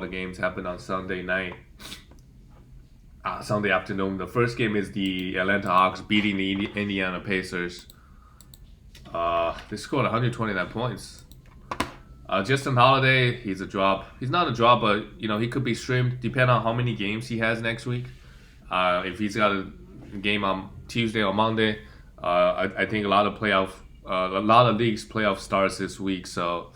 all the games happened on Sunday night. Sunday afternoon. The first game is the Atlanta Hawks beating the Indiana Pacers. They scored 129 points. Justin Holiday, he's a drop. He's not a drop, but he could be streamed depending on how many games he has next week. If he's got a game on Tuesday or Monday, I think a lot of leagues playoff starts this week. So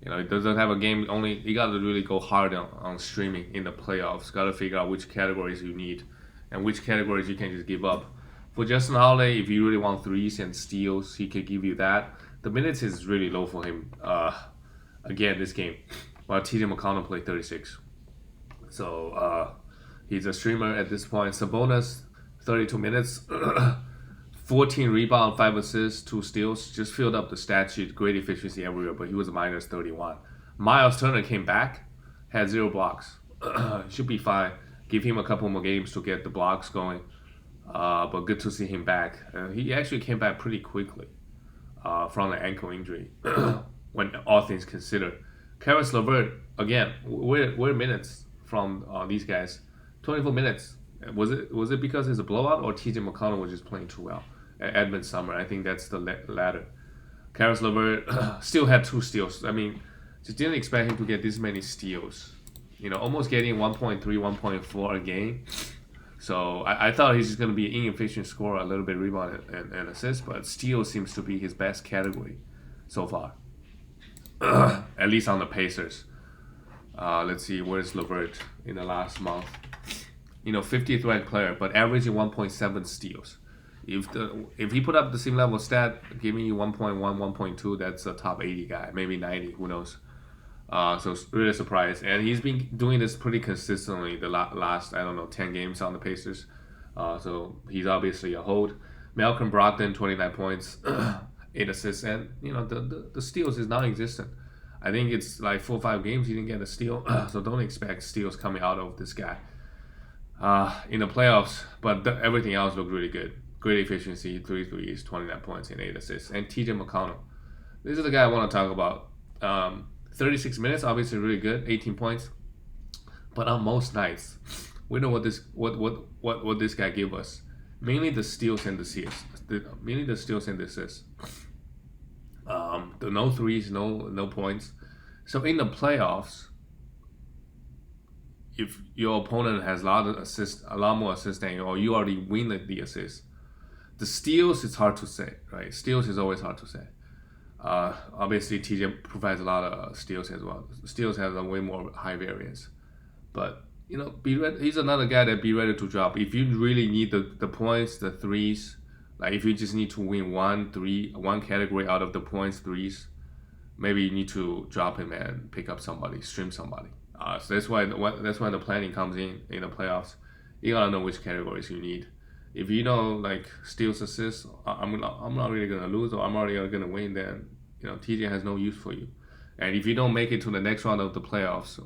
it doesn't have a game. Only you got to really go hard on streaming in the playoffs. Got to figure out which categories you need and which categories you can just give up. For Justin Holiday, if you really want threes and steals, he could give you that. The minutes is really low for him. Again, this game, while TJ McConnell played 36. So he's a streamer at this point. Sabonis, 32 minutes, 14 rebounds, 5 assists, 2 steals. Just filled up the stat sheet. Great efficiency everywhere, but he was a minus 31. Miles Turner came back, had 0 blocks. Should be fine. Give him a couple more games to get the blocks going. But good to see him back. He actually came back pretty quickly from an ankle injury. When all things considered, Karis LeVert again. We're minutes from these guys. 24 minutes. Was it because it's a blowout or TJ McConnell was just playing too well? Edmund Summer. I think that's the latter. Karis LeVert still had 2 steals. I mean, just didn't expect him to get this many steals. Almost getting 1.3, 1.4 a game. So I thought he's just going to be an inefficient scorer, a little bit rebound and assist, but steal seems to be his best category so far. At least on the Pacers. Let's see, where's LeVert in the last month? 50th ranked player, but averaging 1.7 steals. If he put up the same level stat, giving you 1.1, 1.2, that's a top 80 guy, maybe 90, who knows. So really surprised, and he's been doing this pretty consistently the last 10 games on the Pacers. So he's obviously a hold. Malcolm Brogdon, 29 points. 8 assists, and the steals is non-existent. I think it's like 4 or 5 games he didn't get a steal, so don't expect steals coming out of this guy in the playoffs. But everything else looked really good. Great efficiency, 3 threes, 29 points, and 8 assists. And TJ McConnell, this is the guy I want to talk about. 36 minutes, obviously really good, 18 points. But on most nights, we know what this guy gave us. Mainly the steals and the assists. Mainly the steals and the assists. The no threes, no points. So in the playoffs, if your opponent has a lot more assists than you, or you already win the assist, the steals is hard to say, right? Steals is always hard to say. Obviously, TJ provides a lot of steals as well. Steals has a way more high variance, but be ready. He's another guy that be ready to drop if you really need the points, the threes. Like if you just need to win one category out of the points, threes, maybe you need to drop him and pick up somebody, stream somebody. So that's why the planning comes in the playoffs. You gotta know which categories you need. If you know like steals, assists, I'm not really gonna lose or I'm already gonna win, then TJ has no use for you. And if you don't make it to the next round of the playoffs,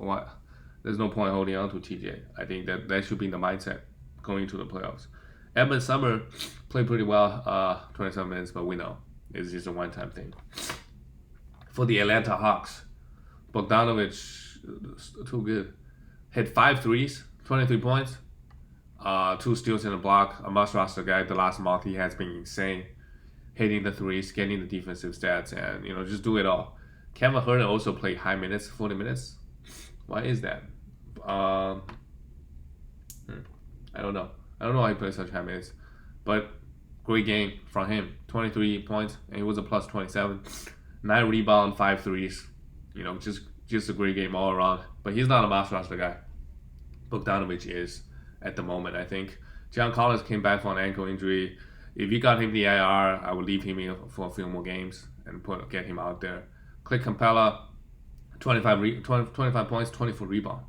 there's no point holding on to TJ. I think that should be the mindset going into the playoffs. Edmund Summer played pretty well, 27 minutes, but we know it's just a one-time thing. For the Atlanta Hawks, Bogdanovich, too good. Hit 5 threes, 23 points, 2 steals and a block. A must-roster guy. The last month he has been insane, hitting the threes, getting the defensive stats, and just do it all. Kevin Herter also played high minutes, 40 minutes. Why is that? I don't know. I don't know why he plays such high minutes, but great game from him. 23 points, and he was a plus 27. 9 rebounds, 5 threes. Just a great game all around. But he's not a master roster guy. Bogdanovich is at the moment, I think. John Collins came back from an ankle injury. If you got him the IR, I would leave him in for a few more games and get him out there. Clint Capella, 25 points, 24 rebounds.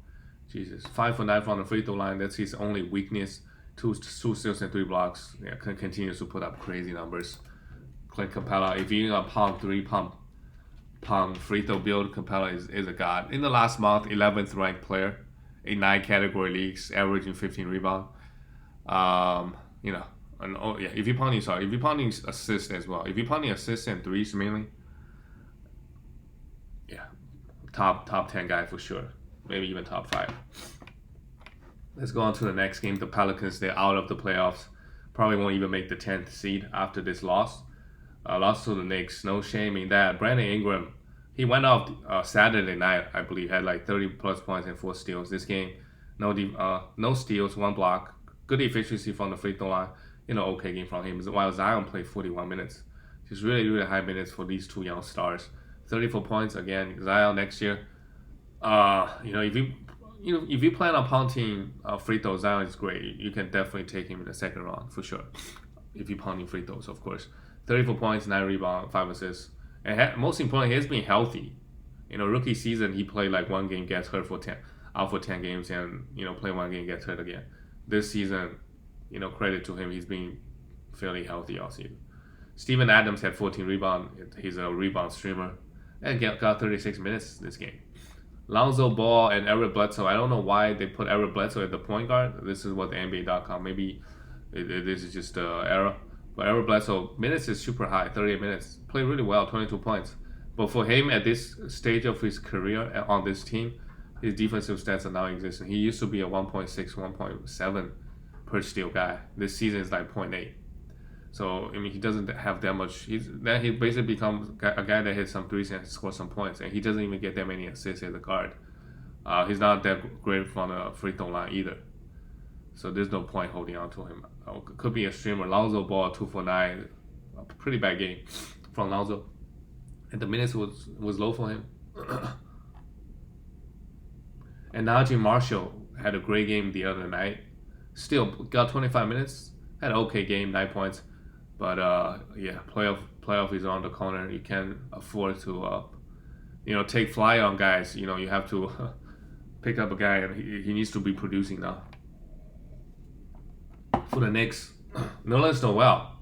Jesus, 5 for 9 from the free throw line. That's his only weakness. 2 steals and 3 blocks. Yeah, continues to put up crazy numbers. Clint Capella, if you're in a pump free throw build, Capella is a god. In the last month, 11th ranked player in 9 category leagues, averaging 15 rebounds. If you're pounding assists as well. If you're pounding assists and threes mainly, yeah, top 10 guy for sure. maybe even top 5. Let's go on to the next game. The Pelicans, they're out of the playoffs. Probably won't even make the 10th seed after this loss. Lost to the Knicks. No shame in that. Brandon Ingram, he went off Saturday night, I believe, had like 30 plus points and 4 steals. This game, no steals, 1 block. Good efficiency from the free throw line. Okay game from him. While Zion played 41 minutes. Just really, really high minutes for these 2 young stars. 34 points again. Zion next year. If you plan on punting free throws, Zion is great. You can definitely take him in the second round for sure. If you're punting free throws, of course. 34 points, 9 rebounds, 5 assists. And most importantly, he's been healthy. Rookie season, he played like 1 game, gets hurt out for 10 games, and play 1 game, gets hurt again. This season, credit to him, he's been fairly healthy all season. Steven Adams had 14 rebounds. He's a rebound streamer, and got 36 minutes this game. Lonzo Ball and Eric Bledsoe. I don't know why they put Eric Bledsoe at the point guard. This is what the NBA.com. Maybe this is just the error. But Eric Bledsoe, minutes is super high, 38 minutes. Played really well, 22 points. But for him at this stage of his career on this team, his defensive stats are now existing. He used to be a 1.6, 1.7 per steal guy. This season is like 0.8. So, he doesn't have that much. He basically becomes a guy that hits some threes and scores some points. And he doesn't even get that many assists as a guard. He's not that great from the free throw line either. So there's no point holding on to him. Could be a streamer. Lonzo Ball, 2 for 9. A pretty bad game from Lonzo. And the minutes was low for him. And Najee Marshall had a great game the other night. Still got 25 minutes. Had an okay game, 9 points. But playoff is on the corner. You can't afford to take fly on guys. You have to pick up a guy, and he needs to be producing now. For the Knicks, Nerlens Noel,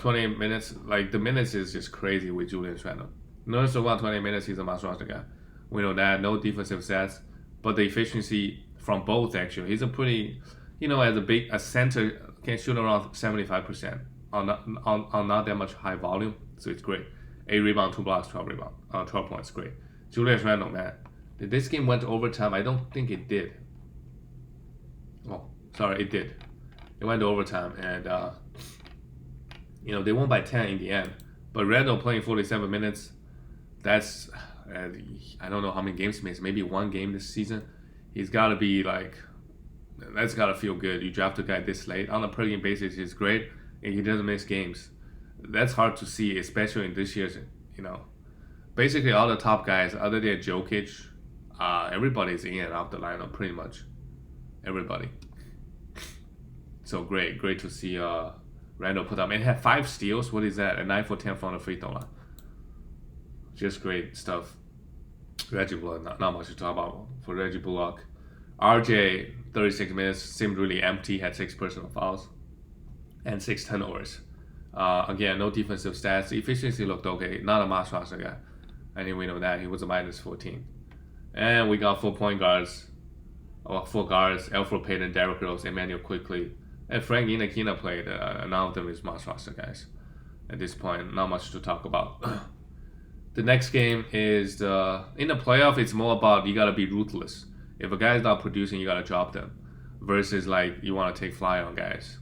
20 minutes. Like the minutes is just crazy with Julius Randle. Nerlens Noel, 20 minutes. He's a must roster guy. We know that. No defensive stats, but the efficiency from both actually. He's a pretty, as a center, can shoot around 75% on not that much high volume, so it's great. 8 rebounds, 2 blocks, 12 points, great. Julius Randle, man. Did this game went to overtime? I don't think it did. Oh, sorry, it did. It went to overtime, and they won by 10 in the end. But Randle playing 47 minutes, that's I don't know how many games he missed. Maybe 1 game this season. He's got to be like, that's got to feel good. You draft a guy this late on a per game basis. He's great, and he doesn't miss games. That's hard to see, especially in this year's. Basically all the top guys, other than Jokic, everybody's in and out the lineup pretty much. Everybody. So great to see Randle put up. And had 5 steals. What is that? A 9 for 10 from the free throw line. Just great stuff. Reggie Bullock, not much to talk about for Reggie Bullock. RJ, 36 minutes, seemed really empty, had 6 personal fouls and 6 turnovers. Again, no defensive stats. The efficiency looked okay. Not a must roster guy. I think we know that. He was a minus 14. And we got 4 point guards. 4 guards. Alfred Payton, Derrick Rose, Emmanuel Quickly. And Frank Ntilikina played. None of them is must roster guys. At this point, not much to talk about. The next game is in the playoff, it's more about you got to be ruthless. If a guy's not producing, you got to drop them. Versus like you want to take fly on guys.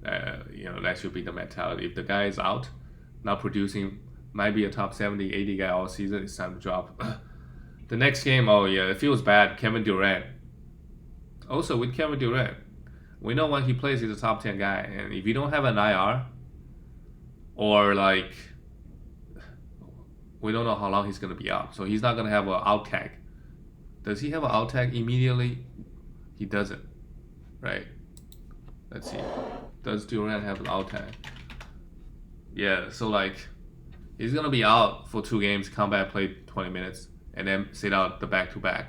That should be the mentality. If the guy is out, not producing, might be a top 70, 80 guy all season, it's time to drop. The next game, it feels bad. Kevin Durant. Also with Kevin Durant, we know when he plays, he's a top 10 guy. And if you don't have an IR, or like, we don't know how long he's going to be out. So he's not going to have an out tag. Does he have an out tag immediately? He doesn't, right? Let's see. Does Durant have an out tag? Yeah, so like, he's going to be out for 2 games, come back, play 20 minutes, and then sit out the back-to-back.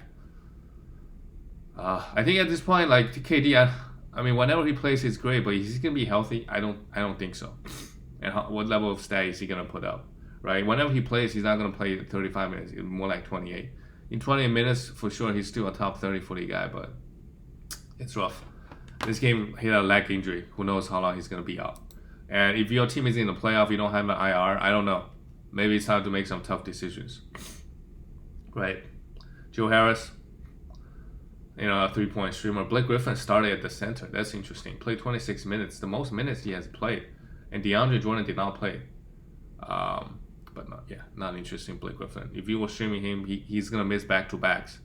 I think at this point, like, KD, I mean, whenever he plays, he's great, but is he going to be healthy? I don't think so. And what level of stat is he going to put up? Right? Whenever he plays, he's not going to play 35 minutes. It's more like 28. In 20 minutes, for sure, he's still a top 30, 40 guy, but it's rough. This game, he had a leg injury. Who knows how long he's going to be out. And if your team is in the playoff, you don't have an IR, I don't know. Maybe it's time to make some tough decisions. Right? Joe Harris, a 3-point streamer. Blake Griffin started at the center. That's interesting. Played 26 minutes, the most minutes he has played. And DeAndre Jordan did not play. But not interesting, Blake Griffin. If you were streaming him, he's going to miss back-to-backs.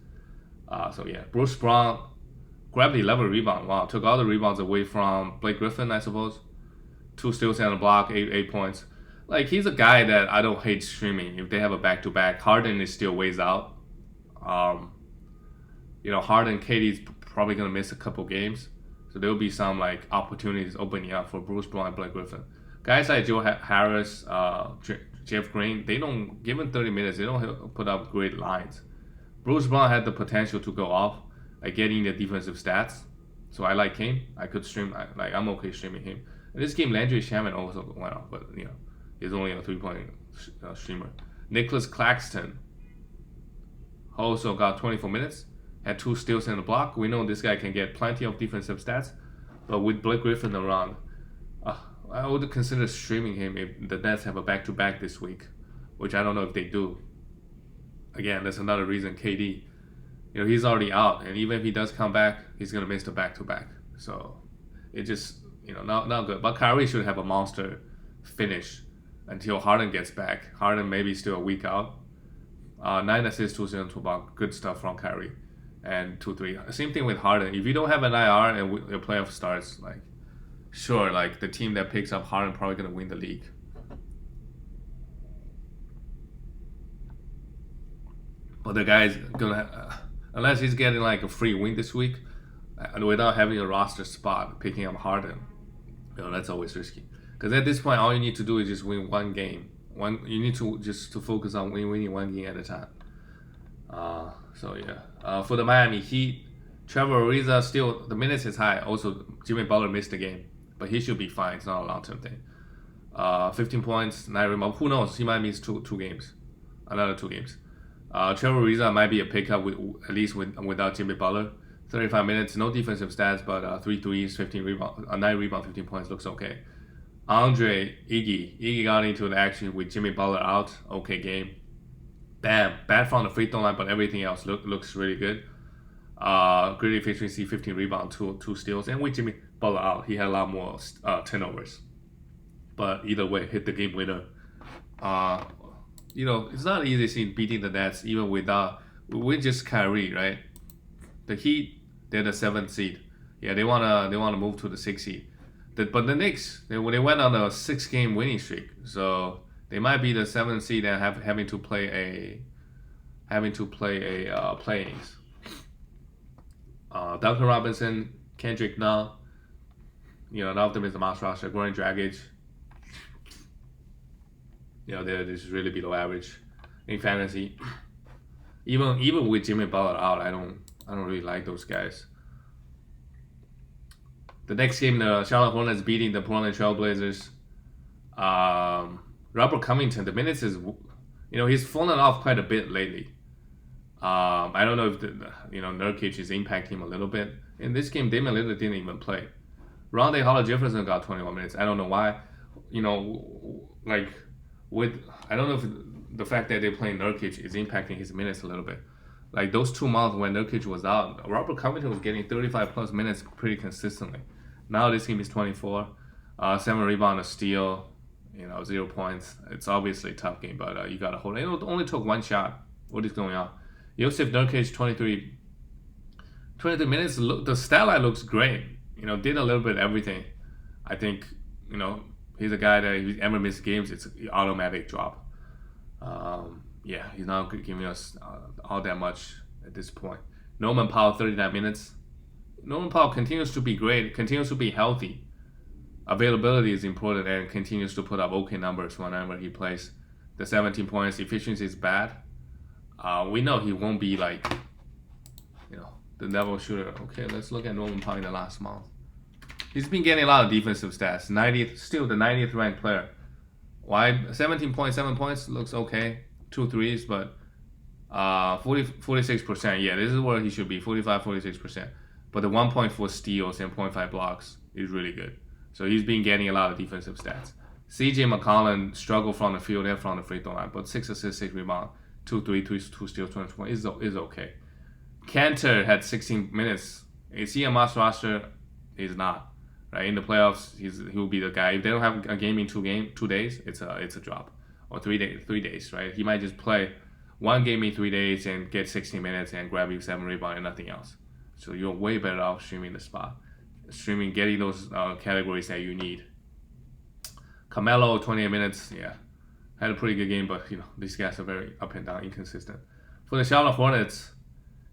Bruce Brown grabbed the 11 rebound. Wow, took all the rebounds away from Blake Griffin, I suppose. 2 steals and a block, 8 points. Like, he's a guy that I don't hate streaming. If they have a back-to-back, Harden is still ways out. Harden, KD's probably going to miss a couple games. So there'll be some, opportunities opening up for Bruce Brown and Blake Griffin. Guys like Joe Harris, Jeff Green, they don't, given 30 minutes, they don't put up great lines. Bruce Brown had the potential to go off, getting the defensive stats. So I like him. I could stream, I'm okay streaming him. In this game, Landry Shaman also went off, but, he's only a 3-point streamer. Nicholas Claxton also got 24 minutes, had 2 steals and a block. We know this guy can get plenty of defensive stats, but with Blake Griffin around, I would consider streaming him if the Nets have a back-to-back this week, which I don't know if they do. Again, that's another reason KD, he's already out, and even if he does come back, he's going to miss the back-to-back. So it just, not good. But Kyrie should have a monster finish until Harden gets back. Harden maybe still a week out. 9 assists, 2 steals, 2 blocks. Good stuff from Kyrie. And 2-3. Same thing with Harden. If you don't have an IR and your playoff starts, sure, the team that picks up Harden probably going to win the league. But the guy's going to, unless he's getting a free win this week, and without having a roster spot, picking up Harden, that's always risky. Because at this point, all you need to do is just win one game. You need to just focus on winning one game at a time. For the Miami Heat, Trevor Ariza still, the minutes is high. Also, Jimmy Butler missed the game, but he should be fine. It's not a long-term thing. 15 points, 9 rebounds. Who knows? He might miss two games, another 2 games. Trevor Ariza might be a pickup at least without Jimmy Butler. 35 minutes, no defensive stats, but 3 threes, 15 rebounds, 9 rebounds, 15 points looks okay. Iggy got into the action with Jimmy Butler out. Okay game. Bad from the free throw line, but everything else looks really good. Great efficiency, 15 rebounds, 2 steals, and with Jimmy Butler out, he had a lot more turnovers. But either way, hit the game winner. It's not easy seeing beating the Nets even with just Kyrie, right? The Heat, they're the 7th seed. Yeah, they wanna move to the 6th seed. But the Knicks, they went on a 6-game winning streak, so they might be the 7th seed and having to play a play-ins. Duncan Robinson, Kendrick Nunn, none of them is the master roster. Goran Dragic, they're just really below average in fantasy. Even with Jimmy Butler out, I don't really like those guys. The next game, the Charlotte Hornets beating the Portland Trail Blazers. Robert Covington, the minutes is, he's fallen off quite a bit lately. I don't know if Nurkic is impacting him a little bit. In this game, Damian Lillard didn't even play. Rondé Hollis-Jefferson got 21 minutes. I don't know why. I don't know if the fact that they're playing Nurkic is impacting his minutes a little bit. Those 2 months when Nurkic was out, Robert Covington was getting 35 plus minutes pretty consistently. Now this game is 24, 7 rebound, a steal, 0 points. It's obviously a tough game, but you gotta hold it. It only took 1 shot. What is going on? Yosef Nurkic, 23 minutes. The stat line looks great. Did a little bit of everything. I think, he's a guy that if he ever missed games, it's an automatic drop. He's not giving us all that much at this point. Norman Powell, 39 minutes. Norman Powell continues to be great, continues to be healthy. Availability is important and continues to put up okay numbers whenever he plays. The 17 points, efficiency is bad. We know he won't be the level shooter. Okay, let's look at Norman Powell in the last month. He's been getting a lot of defensive stats. 90th, still the 90th ranked player. Why? 17.7 points looks okay. 2 threes, but 46%. Yeah, this is where he should be. 46%. But the 1.4 steals and 0.5 blocks is really good. So he's been getting a lot of defensive stats. CJ McCollum struggled from the field and from the free throw line, but 6 assists, 6 rebounds, 2 steals, 20 points is okay. Cantor had 16 minutes. Is he a must roster? He's not. Right in the playoffs, he'll be the guy. If they don't have a game in 2 days, it's a drop, or 3 days. Right? He might just play one game in 3 days and get 16 minutes and grab you 7 rebounds and nothing else. So you're way better off streaming the spot, getting those categories that you need. Carmelo, 28 minutes, yeah, had a pretty good game, but these guys are very up and down, inconsistent. For the Charlotte Hornets,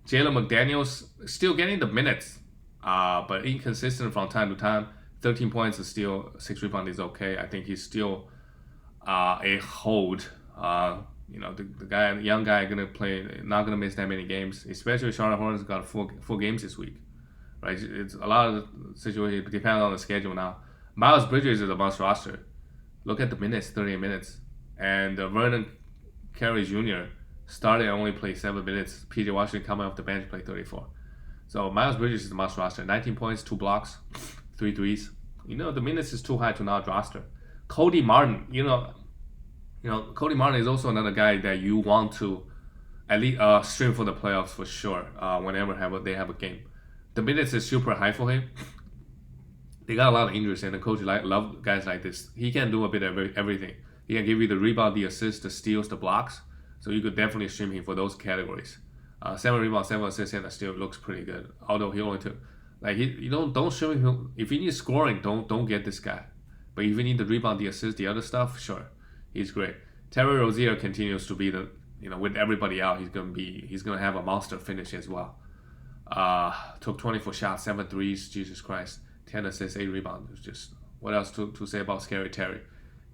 Jalen McDaniels still getting the minutes, but inconsistent from time to time. 13 points is still 6 rebounds is okay. I think he's still a hold. The guy, young guy, gonna play, not gonna miss that many games. Especially Charlotte Hornets got four games this week, right? It's a lot of situations depends on the schedule now. Miles Bridges is a must roster. Look at the minutes, 38 minutes, and Vernon Carey Jr. started and only played 7 minutes. PJ Washington coming off the bench played 34. So Miles Bridges is a must roster. 19 points, 2 blocks, 3 threes. The minutes is too high to not roster. Cody Martin, Cody Martin is also another guy that you want to at least stream for the playoffs for sure. Whenever they have a game, the minutes is super high for him. They got a lot of injuries, and the coach love guys like this. He can do a bit of everything. He can give you the rebound, the assist, the steals, the blocks. So you could definitely stream him for those categories. 7 rebounds, 7 assists, and still looks pretty good. Although he only took don't stream him. If you need scoring, don't get this guy. But if you need the rebound, the assist, the other stuff, sure, he's great. Terry Rozier continues to be with everybody out, he's gonna have a monster finish as well. Took 24 shots, 7 threes. Jesus Christ. 10 assists, 8 rebounds. Just what else to say about Scary Terry?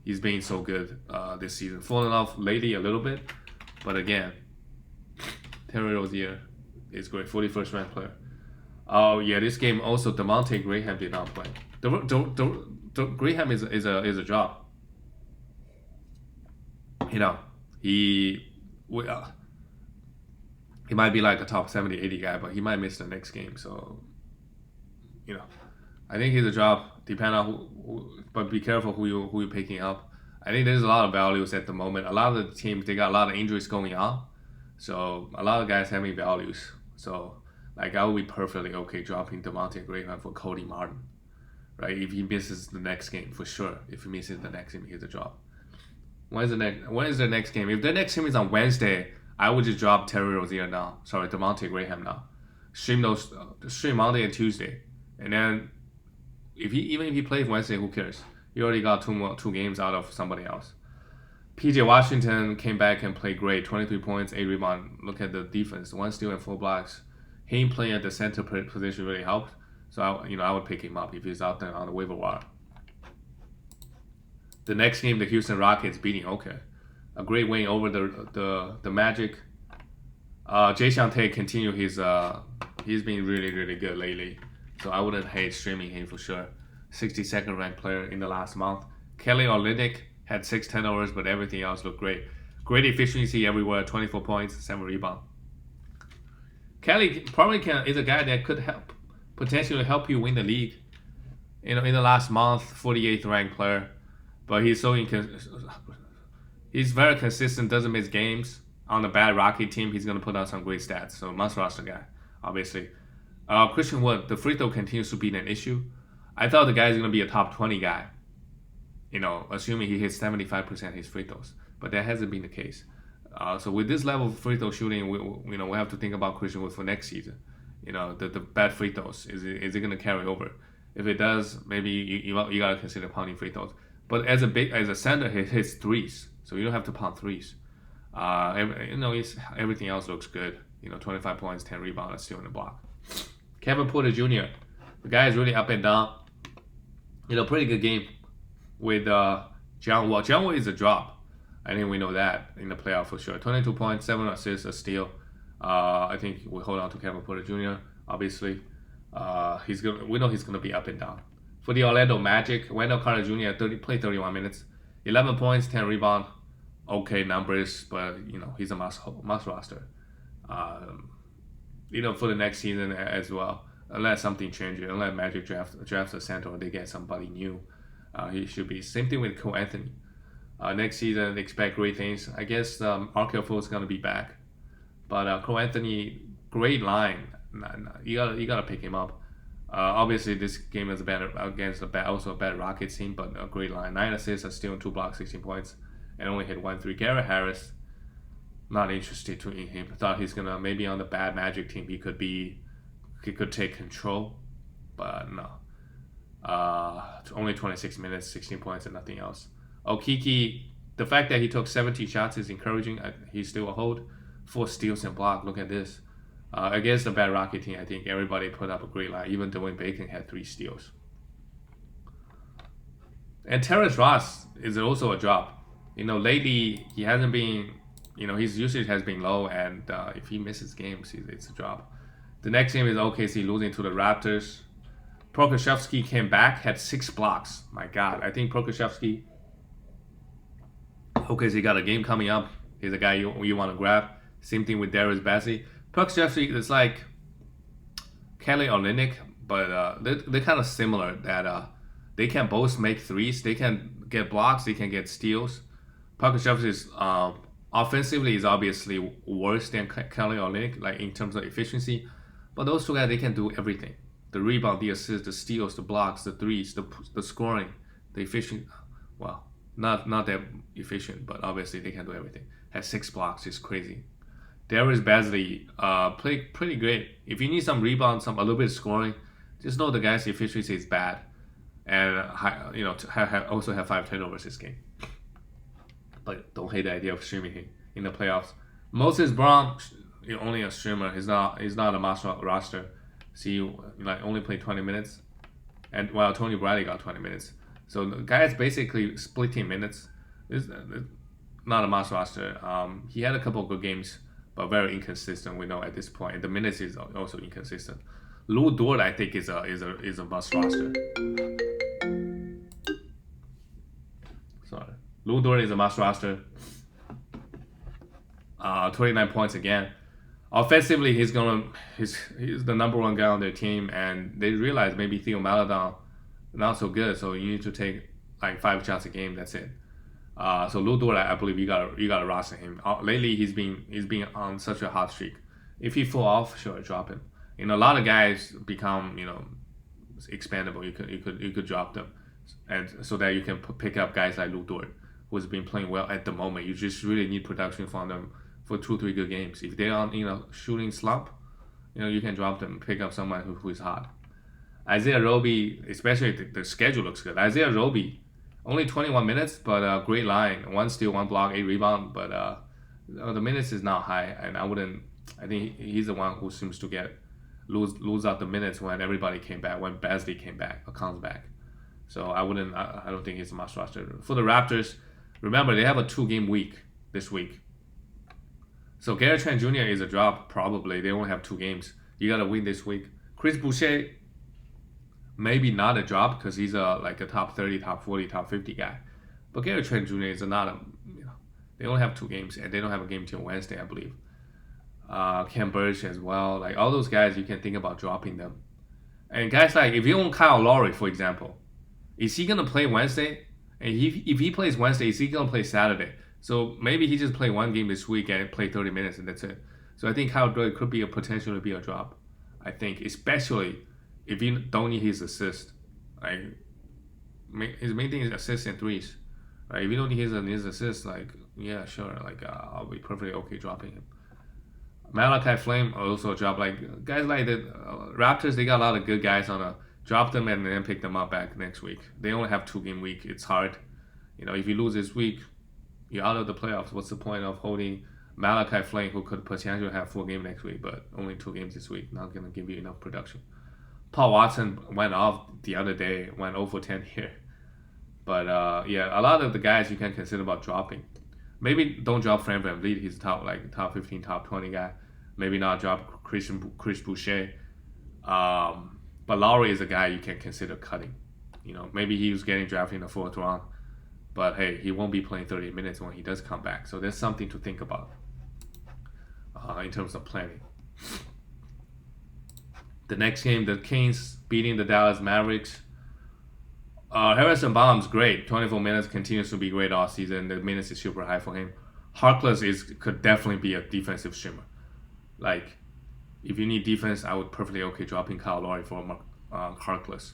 He's been so good this season. Falling off lately a little bit, but again, Terry Rozier is great. 41st ranked player. Oh yeah, this game also Devontae Graham did not play. Graham is a drop. He might be like a top 70, 80 guy, but he might miss the next game. So I think he's a drop. Depend on who, but be careful who you're picking up. I think there's a lot of values at the moment. A lot of the teams, they got a lot of injuries going on, so a lot of guys having values. So I would be perfectly okay dropping Devontae Graham for Cody Martin, right? If he misses the next game, for sure. If he misses the next game, he's a drop. When is the next game? If the next game is on Wednesday, I would just drop Terry Rozier now. Sorry, Devontae Graham now. Stream Monday and Tuesday, and then even if he plays Wednesday, who cares? You already got two games out of somebody else. PJ Washington came back and played great. 23 points, 8 rebounds. Look at the defense. 1 steal and 4 blocks. Him playing at the center position really helped. So I would pick him up if he's out there on the waiver wire. The next game, the Houston Rockets beating okay. A great win over the Magic. Jae'Sean Tate continue he's been really, really good lately. So I wouldn't hate streaming him for sure. 62nd ranked player in the last month. Kelly Olynyk had 6 turnovers, but everything else looked great. Great efficiency everywhere. 24 points, 7 rebounds. Kelly probably is a guy that could potentially help you win the league. In the last month, 48th ranked player, but he's he's very consistent. Doesn't miss games. On a bad Rocky team, he's gonna put out some great stats. So must roster guy, obviously. Christian Wood, the free throw continues to be an issue. I thought the guy is going to be a top 20 guy, assuming he hits 75% of his free throws. But that hasn't been the case. So with this level of free throw shooting, we have to think about Christian Wood for next season. The bad free throws, is it going to carry over? If it does, maybe you got to consider pounding free throws. But as a center, he hits threes, so you don't have to pound threes. Everything else looks good. 25 points, 10 rebounds, still in the block. Kevin Porter Jr., the guy is really up and down. Pretty good game with John Wall. John Wall is a drop. I think we know that in the playoff for sure. 22 points, 7 assists, a steal. I think we hold on to Kevin Porter Jr. Obviously, we know he's gonna be up and down. For the Orlando Magic, Wendell Carter Jr. played 31 minutes, 11 points, 10 rebounds. Okay numbers, but he's a must roster. For the next season as well, unless something changes, unless Magic drafts a center or they get somebody new, he should be. Same thing with Cole Anthony. Next season, expect great things. I guess Arkel is going to be back, but Cole Anthony great line. You gotta pick him up. Obviously, this game is better against also a bad Rockets team, but a great line. 9 assists, a steal, and 2 blocks, 16 points, and only hit 1 3. Garrett Harris, not interested in him. Thought he's gonna maybe on the bad Magic team he could take control, but no. Only 26 minutes, 16 points, and nothing else. Okiki, the fact that he took 70 shots is encouraging. He's still a hold. 4 steals and block. Look at this. Against the bad Rocket team, I think everybody put up a great line. Even Dwayne Bacon had 3 steals. And Terrence Ross is also a drop. Lately he hasn't been. His usage has been low, and if he misses games, it's a drop. The next game is OKC losing to the Raptors. Prokashevsky came back, had 6 blocks. My God, I think Prokashevsky. OKC got a game coming up. He's a guy you want to grab. Same thing with Darius Bazley. Prokashevsky is like Kelly Olynyk, but they're kind of similar. That they can both make threes. They can get blocks. They can get steals. Prokashevsky is offensively is obviously worse than Kelly Olynyk, like in terms of efficiency. But those 2 guys, they can do everything. The rebound, the assists, the steals, the blocks, the threes, the scoring, the efficient. Well, not that efficient, but obviously they can do everything. Has 6 blocks, it's crazy. Darius Bazley played pretty great. If you need some rebounds, a little bit of scoring, just know the guy's efficiency is bad, and also have 5 turnovers this game. But don't hate the idea of streaming him in the playoffs. Moses Brown, only a streamer. He's not a master roster. See, only played 20 minutes, and while Tony Bradley got 20 minutes. So the guy is basically splitting minutes. It's not a master roster. He had a couple of good games, but very inconsistent. We know at this point, the minutes is also inconsistent. Lou Dort, I think, is a must roster. Sorry, Lou Dort is a must roster. 29 points again. Offensively, he's the number 1 guy on their team, and they realize maybe Theo Maledon not so good, so you need to take like 5 shots a game. That's it. So Lou Dort, I believe you gotta roster him. Lately, he's been on such a hot streak. If he fall off, sure, drop him. A lot of guys become expandable. You could drop them, and so that you can pick up guys like Lou Dort, who's been playing well at the moment. You just really need production from them for 2-3 good games. If they're on shooting slump, you can drop them, pick up someone who is hot. Isaiah Roby, especially the schedule looks good. Isaiah Roby, only 21 minutes, but great line. 1 steal, 1 block, 8 rebound, but the minutes is not high, and I think he's the one who seems to lose out the minutes when everybody came back, when Bazley comes back. So I don't think he's a must roster. For the Raptors, remember they have a 2-game week this week. So Gary Trent Jr. is a drop, probably. They only have 2 games. You got to win this week. Chris Boucher, maybe not a drop because he's a top 30, top 40, top 50 guy. But Gary Trent Jr. is they only have 2 games, and they don't have a game till Wednesday, I believe. Ken Burch as well. All those guys, you can think about dropping them. And guys if you own Kyle Lowry, for example, is he going to play Wednesday? And if he plays Wednesday, is he going to play Saturday? So maybe he just play 1 game this week and play 30 minutes and that's it. So I think Kyle Lowry could be potentially be a drop. I think, especially if you don't need his assist. His main thing is assists and threes. If you don't need his assist, yeah, sure. I'll be perfectly okay dropping him. Malachi Flame also a drop. Guys like the Raptors, they got a lot of good guys drop them and then pick them up back next week. They only have 2-game week. It's hard. If you lose this week, you're out of the playoffs. What's the point of holding Malachi Flame, who could potentially have 4 games next week, but only 2 games this week? Not going to give you enough production. Paul Watson went off the other day, went 0 for 10 here. But yeah, a lot of the guys you can consider about dropping. Maybe don't drop Fran VanVleet. He's top 15, top 20 guy. Maybe not drop Chris Boucher. But Lowry is a guy you can consider cutting. Maybe he was getting drafted in the 4th round. But hey, he won't be playing 30 minutes when he does come back. So there's something to think about in terms of planning. The next game, the Kings beating the Dallas Mavericks. Harrison Barnes, great. 24 minutes, continues to be great all season. The minutes is super high for him. Harkless could definitely be a defensive streamer. If you need defense, I would perfectly okay dropping Kyle Lowry for Harkless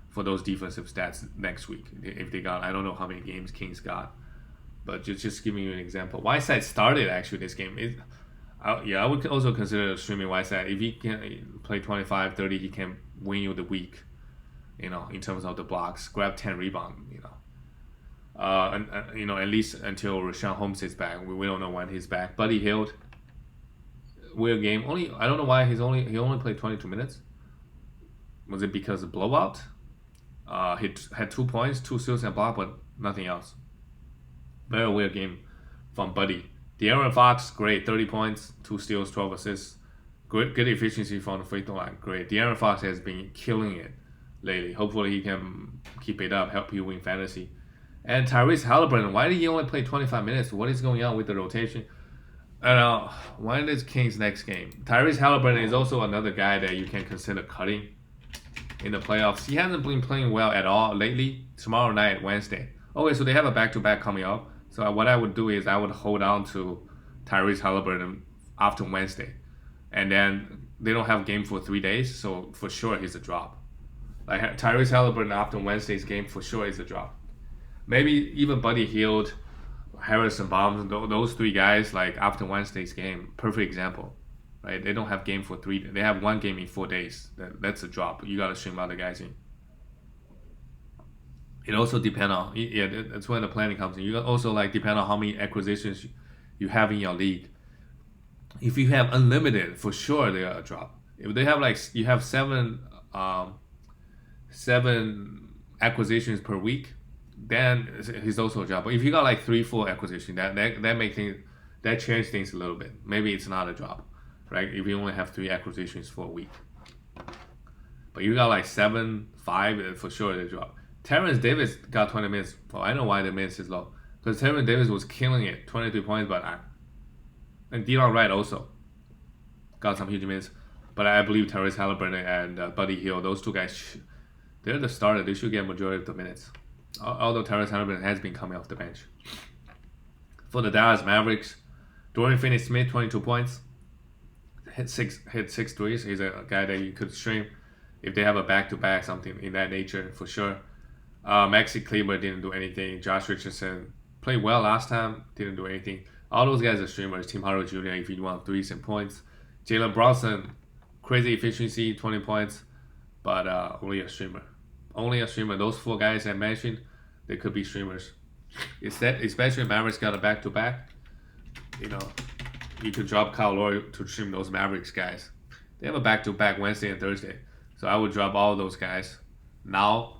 for those defensive stats next week. If they got, I don't know how many games Kings got, but just giving you an example. Whiteside started actually this game. I would also consider streaming Whiteside. If he can play 25, 30, he can win you the week, in terms of the blocks, grab 10 rebounds, at least until Rashawn Holmes is back. We don't know when he's back. Buddy Hield, weird game. I don't know why he only played 22 minutes. Was it because of blowout? He had 2 points, 2 steals and block, but nothing else. Very weird game from Buddy. De'Aaron Fox, great, 30 points, 2 steals, 12 assists. Good efficiency from the free throw line. Great. De'Aaron Fox has been killing it lately. Hopefully he can keep it up, help you win fantasy. And Tyrese Halliburton, why did he only play 25 minutes? What is going on with the rotation? And when is Kings next game? Tyrese Halliburton is also another guy that you can consider cutting in the playoffs. He hasn't been playing well at all lately. Tomorrow night, Wednesday. Okay, so they have a back-to-back coming up. So what I would do is I would hold on to Tyrese Halliburton after Wednesday. And then they don't have a game for 3 days, so for sure he's a drop. Like Tyrese Halliburton after Wednesday's game, for sure is a drop. Maybe even Buddy Hield, Harrison Barnes, those 3 guys, like after Wednesday's game, perfect example. Right? They don't have game for 3 days. They have 1 game in 4 days. That's a drop. You got to stream other guys in. It also depends on, that's when the planning comes in. You also depend on how many acquisitions you have in your league. If you have unlimited, for sure they are a drop. If they have you have 7 acquisitions per week, then he's also a drop. But if you got 3-4 acquisitions, that makes things, that changes things a little bit. Maybe it's not a drop, right? If you only have 3 acquisitions for a week. But you got 7, 5, for sure they drop. Terrence Davis got 20 minutes. Well, I know why the minutes is low. Because Terrence Davis was killing it, 23 points, and Delon Wright also got some huge minutes. But I believe Tyrese Halliburton and Buddy Hield, those 2 guys, they're the starter. They should get majority of the minutes. Although Tyrese Halliburton has been coming off the bench. For the Dallas Mavericks, Dorian Finney-Smith, 22 points. Hit six threes. He's a guy that you could stream if they have a back-to-back, something in that nature, for sure. Maxi Kleber didn't do anything. Josh Richardson played well last time, didn't do anything. All those guys are streamers. Tim Hardaway Jr., if you want 3s and points. Jalen Brunson, crazy efficiency, 20 points, but only a streamer. Only a streamer. Those 4 guys I mentioned, they could be streamers. Especially Mavericks got a back-to-back. You could drop Kyle Lowry to stream those Mavericks guys. They have a back-to-back Wednesday and Thursday. So I would drop all those guys now.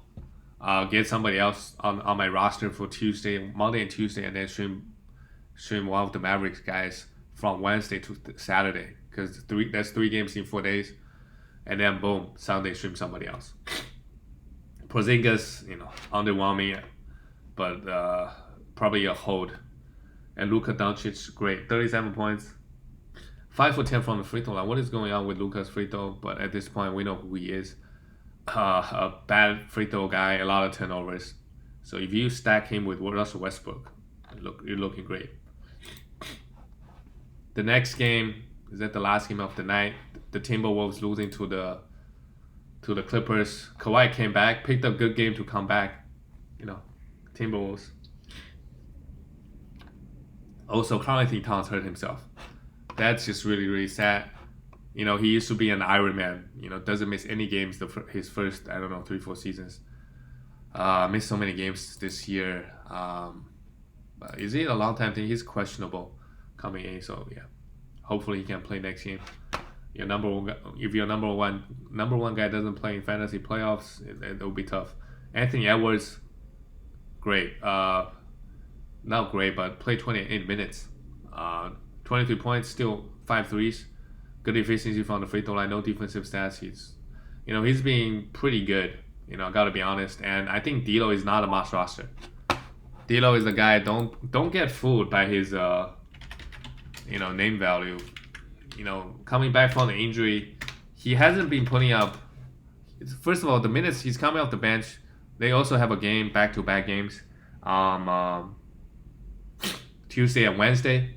Get somebody else on my roster for Monday and Tuesday, and then stream one of the Mavericks guys from Wednesday to Saturday, because that's 3 games in 4 days, and then boom, Sunday stream somebody else. Porzingis, underwhelming, but probably a hold. And Luka Doncic, great, 37 points, 5 for 10 from the free throw line. What is going on with Luka's free throw? But at this point, we know who he is. A bad free throw guy, a lot of turnovers. So if you stack him with Russell Westbrook, you're looking great. The next game is the last game of the night. The Timberwolves losing to the Clippers. Kawhi came back, picked up good game to come back. Timberwolves. Also, Karl-Anthony Towns hurt himself. That's just really, really sad. He used to be an Iron Man. Doesn't miss any games his first, 3-4 seasons. Missed so many games this year. But is it a long time thing? He's questionable coming in, so yeah. Hopefully he can play next game. If your number one guy doesn't play in fantasy playoffs, it will be tough. Anthony Edwards, great. Not great, but played 28 minutes. 23 points, still 5 threes. Good efficiency from the free throw line, no defensive stats. He's being pretty good. I gotta be honest. And I think D'Lo is not a must roster. D'Lo is the guy. Don't get fooled by his name value. Coming back from the injury, he hasn't been putting up. First of all, the minutes he's coming off the bench, they also have a game, back-to-back games, Tuesday and Wednesday.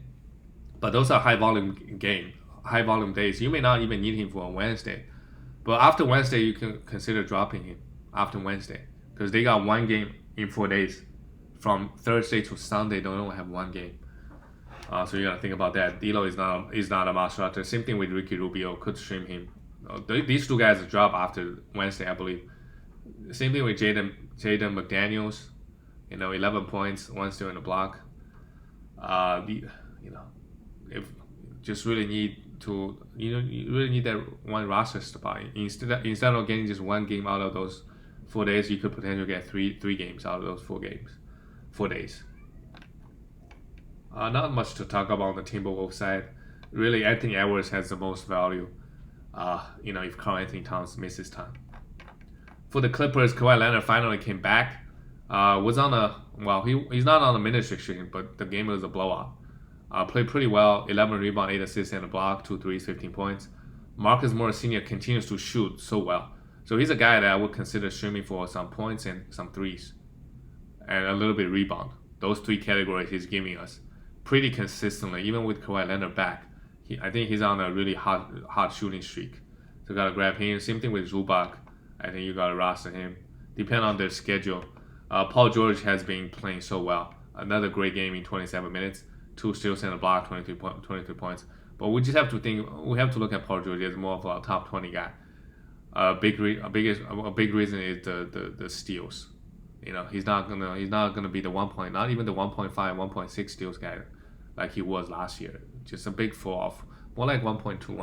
But those are high volume game. high volume days. You may not even need him for a Wednesday, but after Wednesday you can consider dropping him after Wednesday because they got one game in 4 days. From Thursday to Sunday, they only have one game. So you gotta think about that. D'Lo is not a must starter. Same thing with Ricky Rubio. Could stream him. These two guys drop after Wednesday, I believe. Same thing with Jaden McDaniels. 11 points, one steal in the block. If just really need to, you really need that one roster spot. Instead of getting just one game out of those 4 days, you could potentially get three games out of those 4 days. Not much to talk about on the Timberwolves side. Really, Anthony Edwards has the most value. If Karl Anthony Towns misses time. For the Clippers, Kawhi Leonard finally came back. Was on he's not on a minute restriction, but the game was a blowout. Played pretty well. 11 rebounds, 8 assists, and a block. 2 threes, 15 points. Marcus Morris Sr. continues to shoot so well. So he's a guy that I would consider streaming for some points and some threes, and a little bit of rebound. Those 3 categories he's giving us pretty consistently, even with Kawhi Leonard back. I think he's on a really hot shooting streak. So gotta grab him. Same thing with Zubac. I think you gotta roster him. Depend on their schedule. Paul George has been playing so well. Another great game in 27 minutes. 2 steals and a block, 23 points. But we just have to look at Paul George as more of a top 20 guy. A big reason is the steals. He's not gonna be the 1 point, not even the 1.5, 1.6 steals guy like he was last year. Just a big fall off, more like 1.2,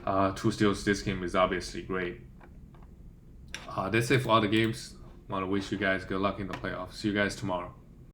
1.1. 2 steals this game is obviously great. That's it for all the games. Want to wish you guys good luck in the playoffs. See you guys tomorrow.